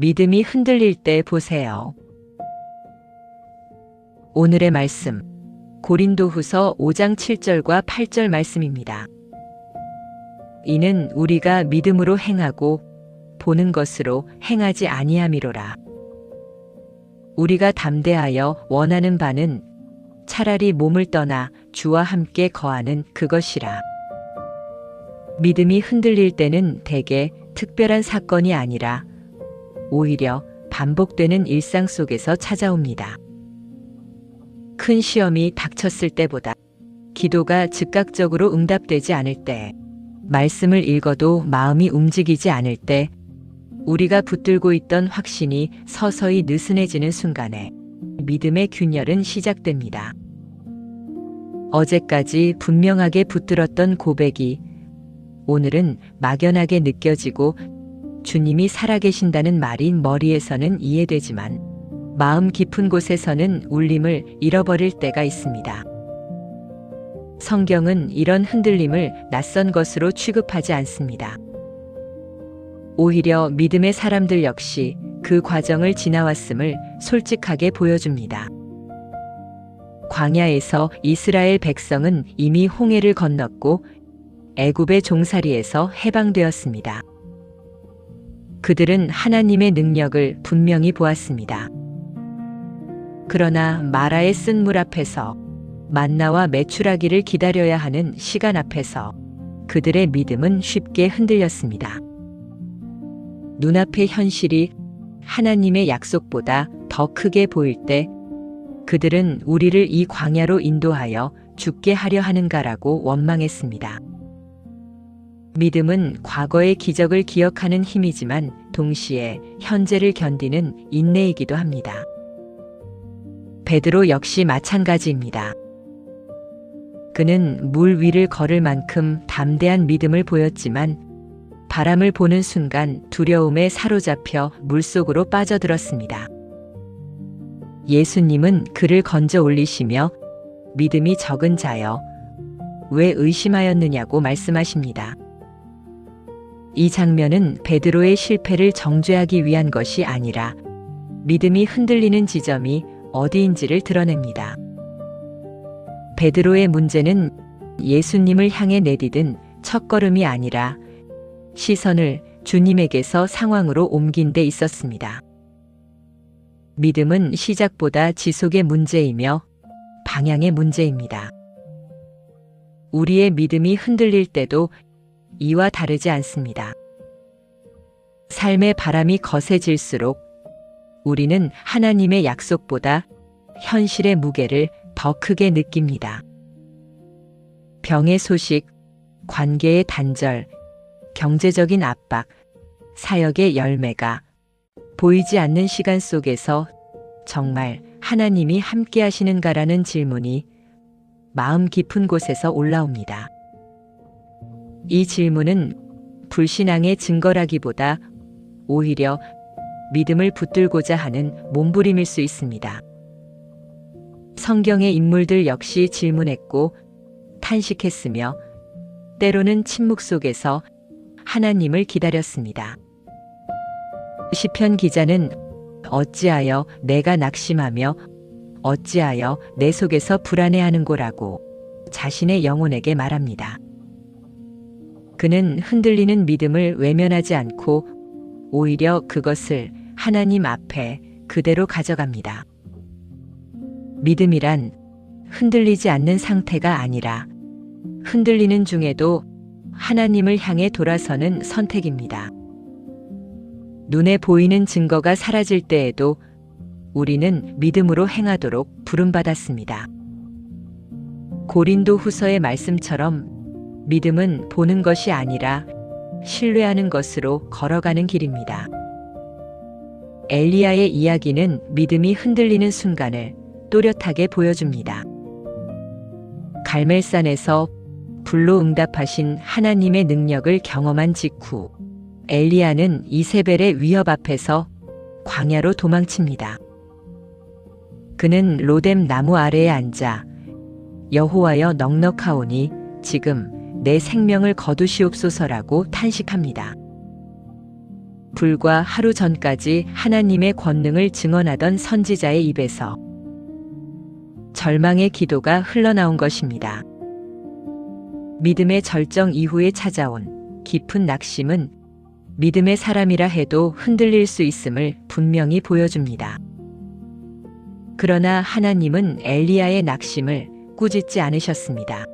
믿음이 흔들릴 때 보세요. 오늘의 말씀, 고린도후서 5장 7절과 8절 말씀입니다. 이는 우리가 믿음으로 행하고 보는 것으로 행하지 아니함이로라. 우리가 담대하여 원하는 바는 차라리 몸을 떠나 주와 함께 거하는 그것이라. 믿음이 흔들릴 때는 대개 특별한 사건이 아니라 오히려 반복되는 일상 속에서 찾아옵니다. 큰 시험이 닥쳤을 때보다, 기도가 즉각적으로 응답되지 않을 때, 말씀을 읽어도 마음이 움직이지 않을 때, 우리가 붙들고 있던 확신이 서서히 느슨해지는 순간에 믿음의 균열은 시작됩니다. 어제까지 분명하게 붙들었던 고백이 오늘은 막연하게 느껴지고, 주님이 살아계신다는 말이 머리에서는 이해되지만 마음 깊은 곳에서는 울림을 잃어버릴 때가 있습니다. 성경은 이런 흔들림을 낯선 것으로 취급하지 않습니다. 오히려 믿음의 사람들 역시 그 과정을 지나왔음을 솔직하게 보여줍니다. 광야에서 이스라엘 백성은 이미 홍해를 건넜고 애굽의 종살이에서 해방되었습니다. 그들은 하나님의 능력을 분명히 보았습니다. 그러나 마라의 쓴 물 앞에서, 만나와 메추라기를 기다려야 하는 시간 앞에서 그들의 믿음은 쉽게 흔들렸습니다. 눈앞의 현실이 하나님의 약속보다 더 크게 보일 때 그들은 우리를 이 광야로 인도하여 죽게 하려 하는가라고 원망했습니다. 믿음은 과거의 기적을 기억하는 힘이지만 동시에 현재를 견디는 인내이기도 합니다. 베드로 역시 마찬가지입니다. 그는 물 위를 걸을 만큼 담대한 믿음을 보였지만 바람을 보는 순간 두려움에 사로잡혀 물속으로 빠져들었습니다. 예수님은 그를 건져 올리시며 믿음이 적은 자여, 왜 의심하였느냐고 말씀하십니다. 이 장면은 베드로의 실패를 정죄하기 위한 것이 아니라 믿음이 흔들리는 지점이 어디인지를 드러냅니다. 베드로의 문제는 예수님을 향해 내디딘 첫걸음이 아니라 시선을 주님에게서 상황으로 옮긴 데 있었습니다. 믿음은 시작보다 지속의 문제이며 방향의 문제입니다. 우리의 믿음이 흔들릴 때도 이와 다르지 않습니다. 삶의 바람이 거세질수록 우리는 하나님의 약속보다 현실의 무게를 더 크게 느낍니다. 병의 소식, 관계의 단절, 경제적인 압박, 사역의 열매가 보이지 않는 시간 속에서 정말 하나님이 함께 하시는가라는 질문이 마음 깊은 곳에서 올라옵니다. 이 질문은 불신앙의 증거라기보다 오히려 믿음을 붙들고자 하는 몸부림일 수 있습니다. 성경의 인물들 역시 질문했고 탄식했으며 때로는 침묵 속에서 하나님을 기다렸습니다. 시편 기자는 어찌하여 내가 낙심하며 어찌하여 내 속에서 불안해하는고라고 자신의 영혼에게 말합니다. 그는 흔들리는 믿음을 외면하지 않고 오히려 그것을 하나님 앞에 그대로 가져갑니다. 믿음이란 흔들리지 않는 상태가 아니라 흔들리는 중에도 하나님을 향해 돌아서는 선택입니다. 눈에 보이는 증거가 사라질 때에도 우리는 믿음으로 행하도록 부름받았습니다. 고린도후서의 말씀처럼 믿음은 보는 것이 아니라 신뢰하는 것으로 걸어가는 길입니다. 엘리야의 이야기는 믿음이 흔들리는 순간을 또렷하게 보여줍니다. 갈멜산에서 불로 응답하신 하나님의 능력을 경험한 직후 엘리야는 이세벨의 위협 앞에서 광야로 도망칩니다. 그는 로뎀 나무 아래에 앉아 여호와여 넉넉하오니 지금 내 생명을 거두시옵소서라고 탄식합니다. 불과 하루 전까지 하나님의 권능을 증언하던 선지자의 입에서 절망의 기도가 흘러나온 것입니다. 믿음의 절정 이후에 찾아온 깊은 낙심은 믿음의 사람이라 해도 흔들릴 수 있음을 분명히 보여줍니다. 그러나 하나님은 엘리야의 낙심을 꾸짖지 않으셨습니다.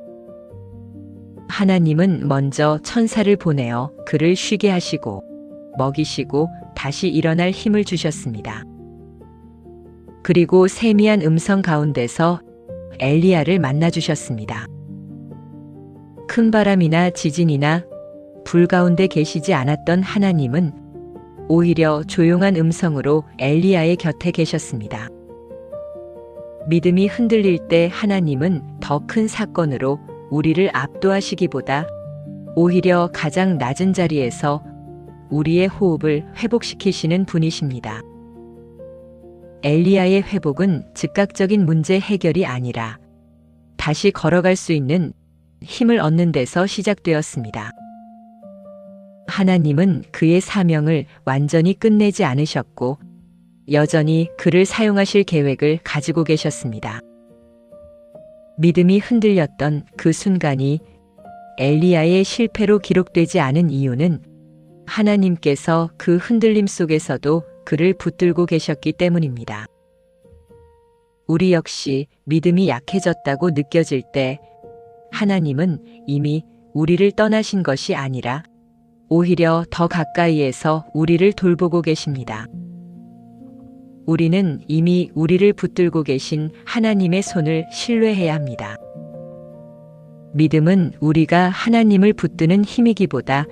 하나님은 먼저 천사를 보내어 그를 쉬게 하시고 먹이시고 다시 일어날 힘을 주셨습니다. 그리고 세미한 음성 가운데서 엘리야를 만나 주셨습니다. 큰 바람이나 지진이나 불 가운데 계시지 않았던 하나님은 오히려 조용한 음성으로 엘리야의 곁에 계셨습니다. 믿음이 흔들릴 때 하나님은 더 큰 사건으로 우리를 압도하시기보다 오히려 가장 낮은 자리에서 우리의 호흡을 회복시키시는 분이십니다. 엘리야의 회복은 즉각적인 문제 해결이 아니라 다시 걸어갈 수 있는 힘을 얻는 데서 시작되었습니다. 하나님은 그의 사명을 완전히 끝내지 않으셨고 여전히 그를 사용하실 계획을 가지고 계셨습니다. 믿음이 흔들렸던 그 순간이 엘리야의 실패로 기록되지 않은 이유는 하나님께서 그 흔들림 속에서도 그를 붙들고 계셨기 때문입니다. 우리 역시 믿음이 약해졌다고 느껴질 때 하나님은 이미 우리를 떠나신 것이 아니라 오히려 더 가까이에서 우리를 돌보고 계십니다. 우리는 이미 우리를 붙들고 계신 하나님의 손을 신뢰해야 합니다. 믿음은 우리가 하나님을 붙드는 힘이기보다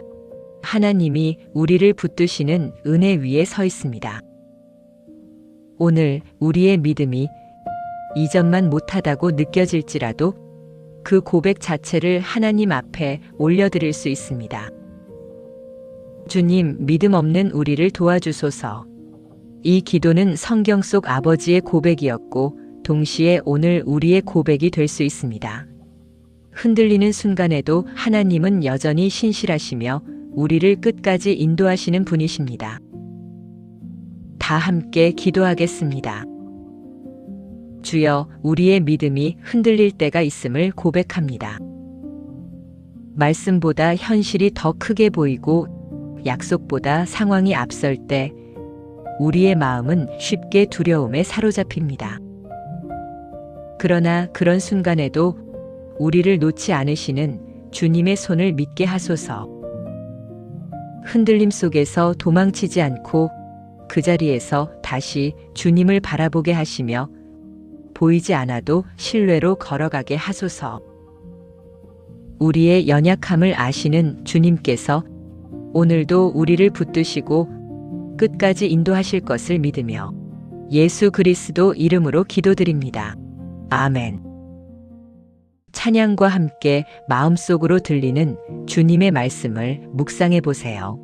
하나님이 우리를 붙드시는 은혜 위에 서 있습니다. 오늘 우리의 믿음이 이전만 못하다고 느껴질지라도 그 고백 자체를 하나님 앞에 올려드릴 수 있습니다. 주님, 믿음 없는 우리를 도와주소서. 이 기도는 성경 속 아버지의 고백이었고 동시에 오늘 우리의 고백이 될 수 있습니다. 흔들리는 순간에도 하나님은 여전히 신실하시며 우리를 끝까지 인도하시는 분이십니다. 다 함께 기도하겠습니다. 주여, 우리의 믿음이 흔들릴 때가 있음을 고백합니다. 말씀보다 현실이 더 크게 보이고 약속보다 상황이 앞설 때 우리의 마음은 쉽게 두려움에 사로잡힙니다. 그러나 그런 순간에도 우리를 놓지 않으시는 주님의 손을 믿게 하소서. 흔들림 속에서 도망치지 않고 그 자리에서 다시 주님을 바라보게 하시며 보이지 않아도 신뢰로 걸어가게 하소서. 우리의 연약함을 아시는 주님께서 오늘도 우리를 붙드시고 끝까지 인도하실 것을 믿으며 예수 그리스도 이름으로 기도드립니다. 아멘. 찬양과 함께 마음속으로 들리는 주님의 말씀을 묵상해 보세요.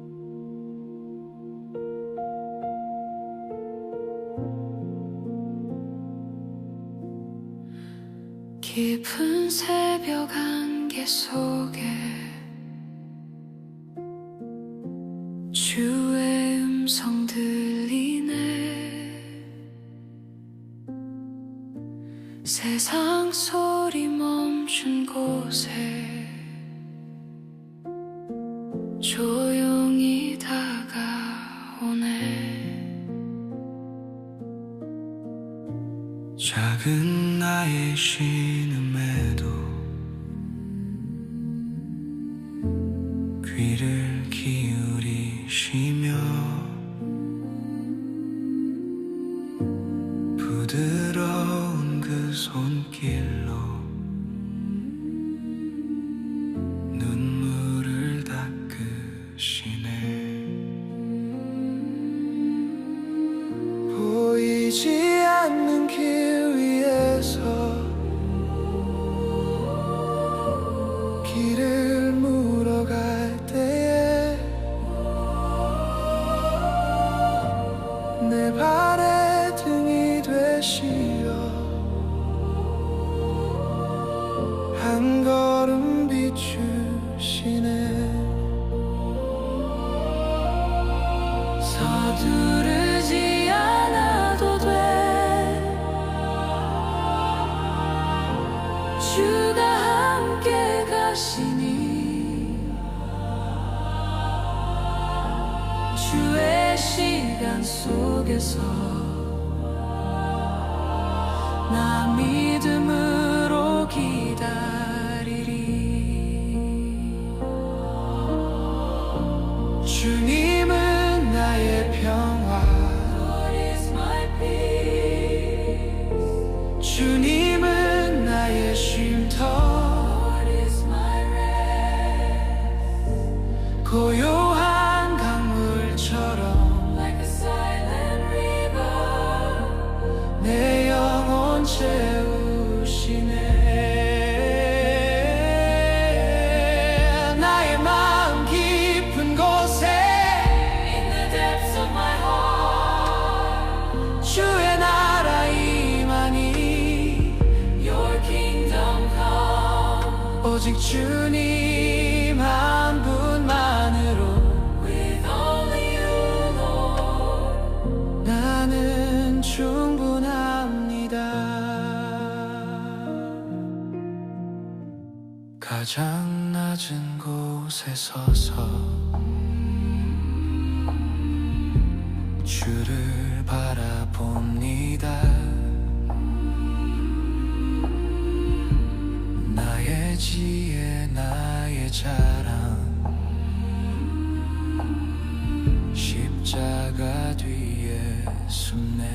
깊은 새벽 안개 속에 주의 음성 들리네. 세상 소리 멈춘 곳에 조용히 다가오네. 작은 나의 신음에도 귀를 기울이시며 부드러운 그 손길로 눈물을 닦으시네. 보이지 않는 길 위에서 길을 물어갈 때에 서두르지 않아도 돼. 주가 함께 가시니 주의 시간 속에서 나 믿음으로 기다리리. 주님은 나의 평화, Lord is my peace. 주님은 나의 쉼터, Lord is my rest. 고요한 강물처럼 like a silent river 내 영혼 채우시네. 나의 마음 깊은 곳에 In the depths of my heart 주의 나라 임하니 Your kingdom come. 오직 주님 한 분만으로 With only you Lord 나는 충분합니다. 가장 낮은 곳에 서서 주를 바라봅니다. 나의 지혜 나의 자랑 십자가 뒤에 숨네.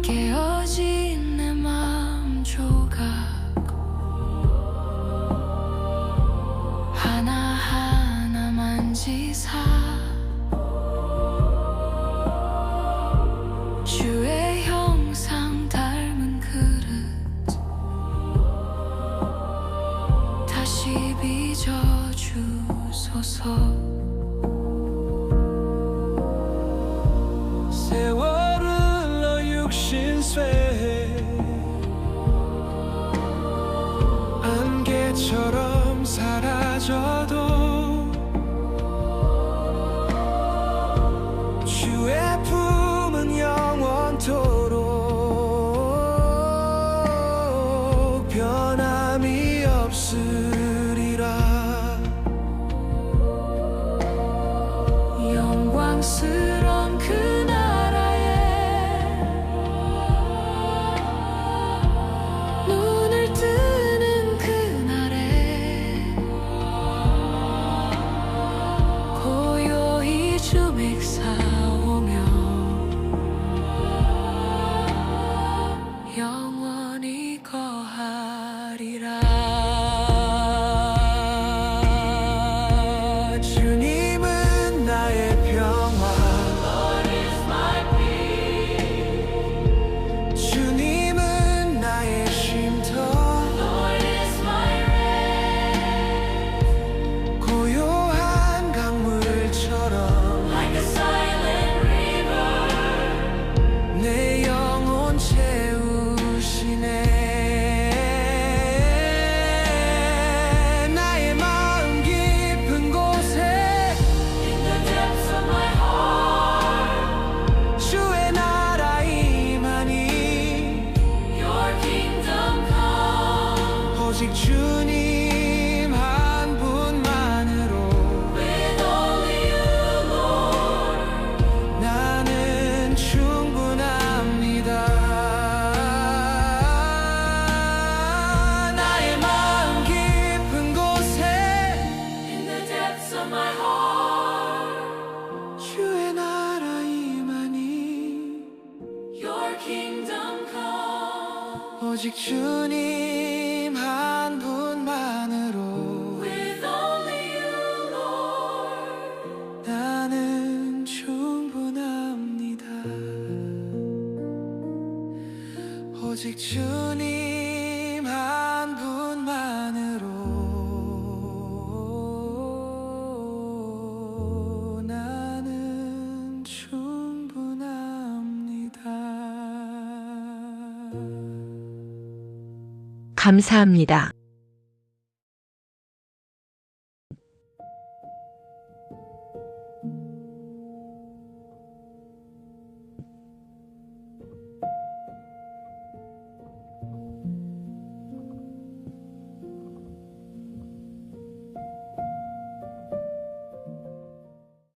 깨어진 내 마음 조각 하나하나 만지사 주의 형상 닮은 그릇 다시 빚어주소서. 세월 흘러 육신 쇠해 안개처럼 사라져도 주의 품은 영원토록 변함이 없으리라. 영광스러운 그 나라에 눈을 뜨는 그날에 고요히 주 맹사오며 영원히 거하리라. 주님은 나의 평화, Lord is my peace. 주님은 나의 쉼터, Lord is my rest. 고요한 강물처럼 like a silent river 내 영혼 채우시네. 나의 마음 깊은 곳에 In the depths of my heart 주의 나라 임하니 Your kingdom come. 오직 주님 한 분만으로 With only you Lord 나는 충분합니다. 나의 마음 깊은 곳에 In the depths of my heart 주의 나라 임하니 Your kingdom come. 오직 주님 한 분만으로 With only you Lord 나는 충분합니다. 오직 주님 한 분만으로 나는 충분합니다. 감사합니다.